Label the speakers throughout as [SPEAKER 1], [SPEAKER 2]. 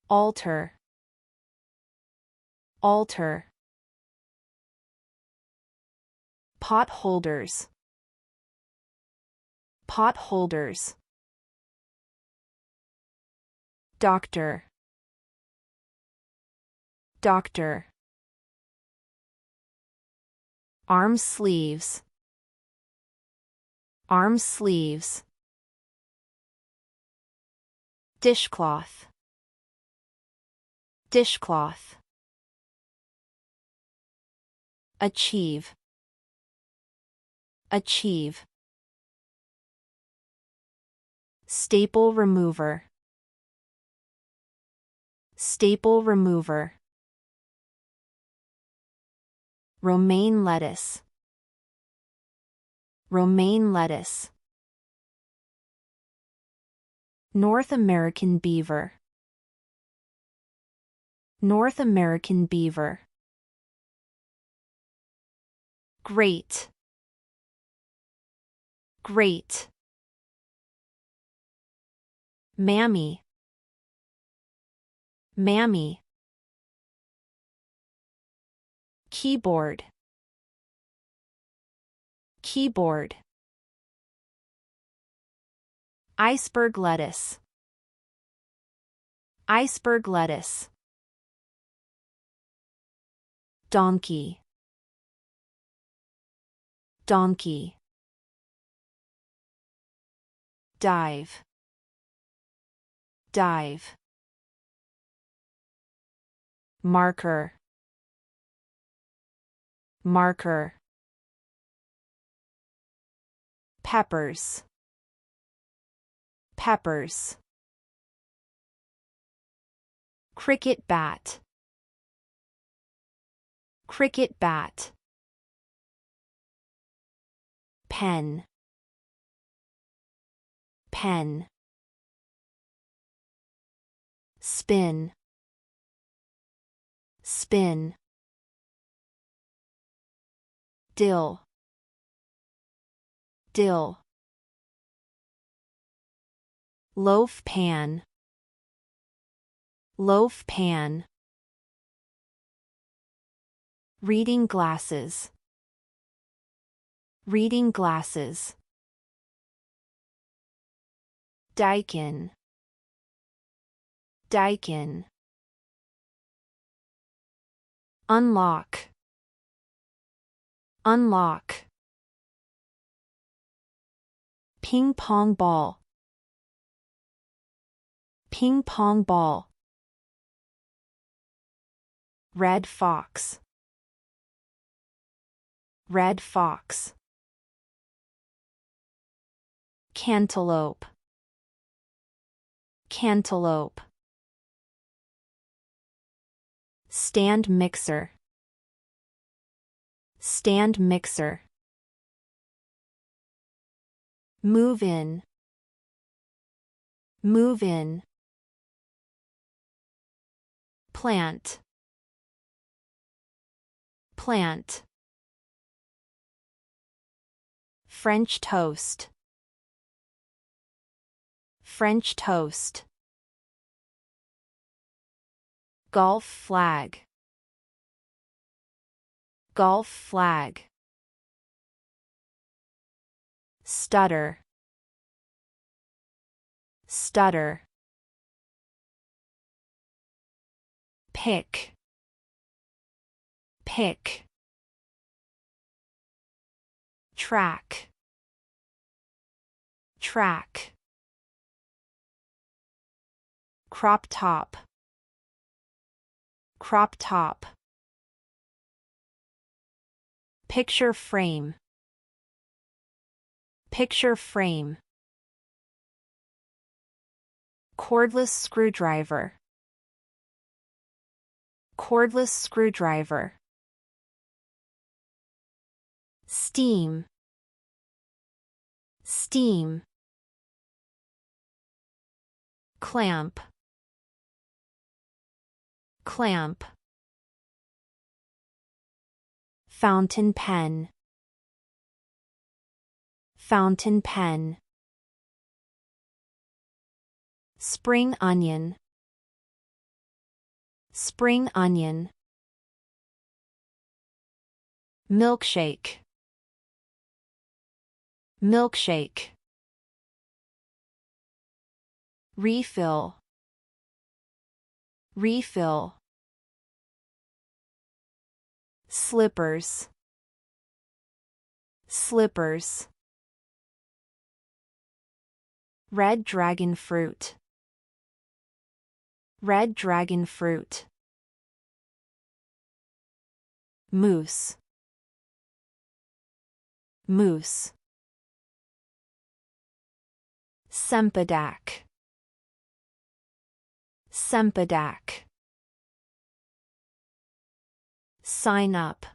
[SPEAKER 1] alter, alter. Potholders, potholders. Doctor, doctor. Arm sleeves, arm sleeves. Dishcloth, dishcloth. Achieve, achieve. Staple remover, staple remover. Romaine lettuce, romaine lettuce. North American beaver, North American beaver. Great, great. Mammy, mammy. Keyboard, keyboard. Iceberg lettuce, iceberg lettuce. Donkey, donkey. Dive, dive. Marker, marker. Peppers, peppers. Cricket bat, cricket bat. Pen, pen. Spin, spin. Dill, dill. Loaf pan, loaf pan. Reading glasses, reading glasses. Daikin, daikin. Unlock, unlock. Ping pong ball, ping pong ball. Red fox, red fox. Cantaloupe, cantaloupe. Stand mixer, stand mixer. Move in, move in. Plant, plant. French toast, French toast. Golf flag, golf flag. Stutter, stutter. Pick, pick. Track, track. Crop top, crop top. Picture frame, picture frame. Cordless screwdriver, cordless screwdriver. Steam, steam. Clamp, clamp. Fountain pen, fountain pen. Spring onion, Spring onion. Milkshake. Milkshake. Refill. Refill. Slippers. Slippers. Red dragon fruit. Red dragon fruit. Moose. Moose. Sempodak. Sempodak. Sign up.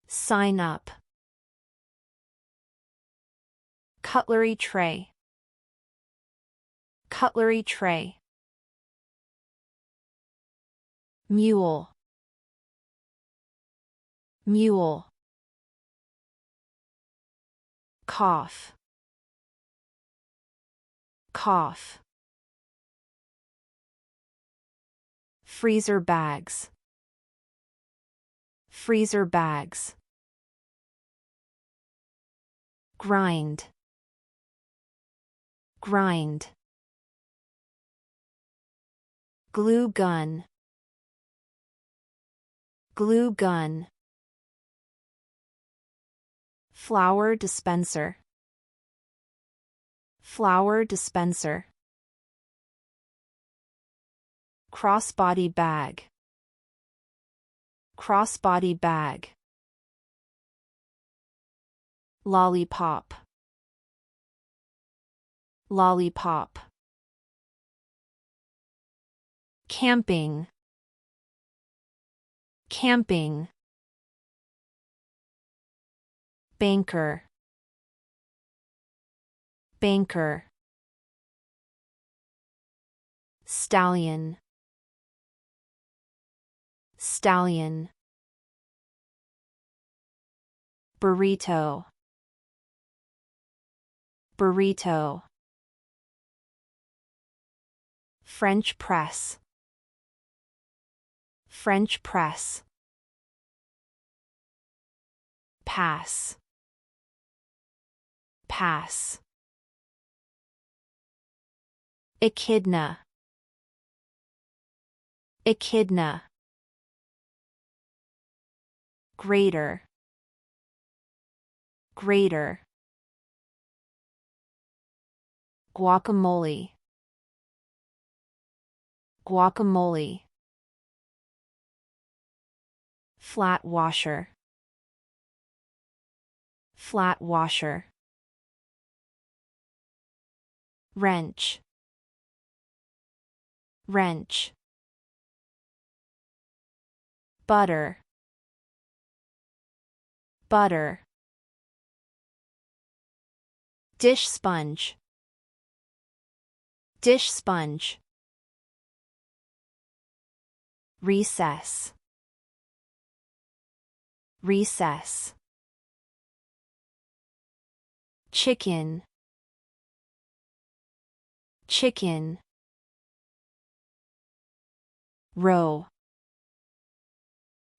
[SPEAKER 1] Sign up. Cutlery tray. Cutlery tray. Mule. Mule. Cough. Cough. Freezer bags. Freezer bags. Grind. Grind. Glue gun. Glue gun. Flower dispenser. Flower dispenser. Crossbody bag. Crossbody bag. Lollipop. Lollipop. Camping. Camping. Banker. Banker. Stallion. Stallion. Burrito. Burrito. French press. French press. Pass. Pass. Echidna. Echidna. Grater. Grater. Guacamole. Guacamole. Flat washer. Flat washer. Wrench. Wrench. Butter. Butter. Dish sponge. Dish sponge. Recess. Recess. Chicken. Chicken. Row.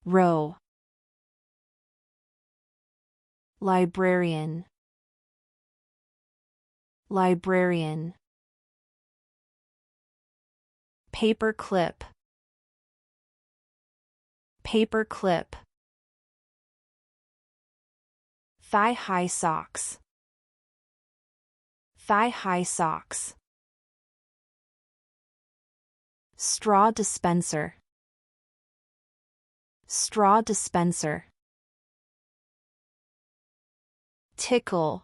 [SPEAKER 1] Row. Librarian. Librarian. Paper clip. Paper clip. Thigh-high socks. Thigh-high socks. Straw dispenser. Straw dispenser. Tickle.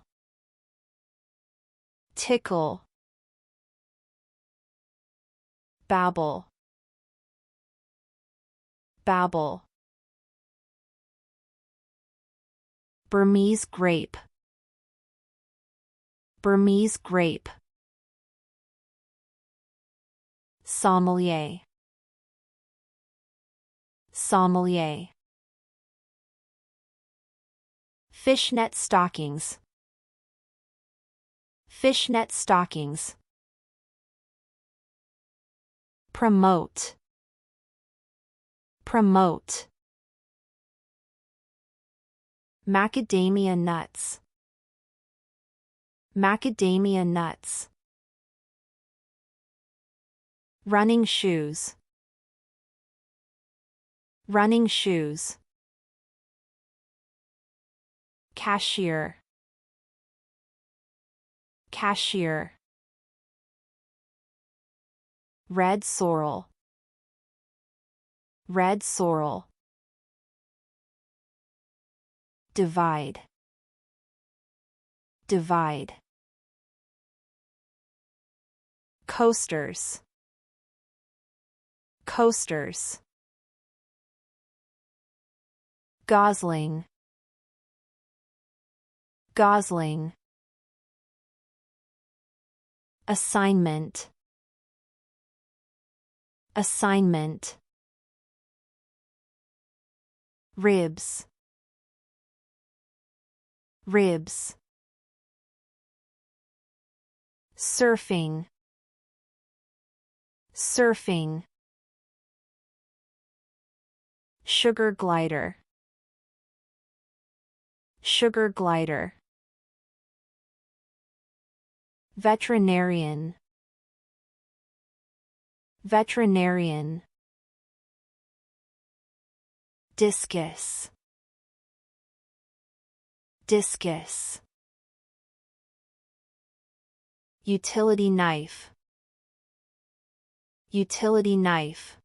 [SPEAKER 1] Tickle. Babble. Babble. Burmese grape. Burmese grape. Sommelier. Sommelier. Fishnet stockings. Fishnet stockings. promote, promote. Macadamia nuts, macadamia nuts. Running shoes, running shoes. Cashier, cashier. Red sorrel, red sorrel. Divide, divide. Coasters, coasters. Gosling, gosling. Assignment, assignment. Ribs, ribs. Surfing, surfing. Sugar glider, sugar glider. Veterinarian, veterinarian. Discus, discus. Utility knife, utility knife.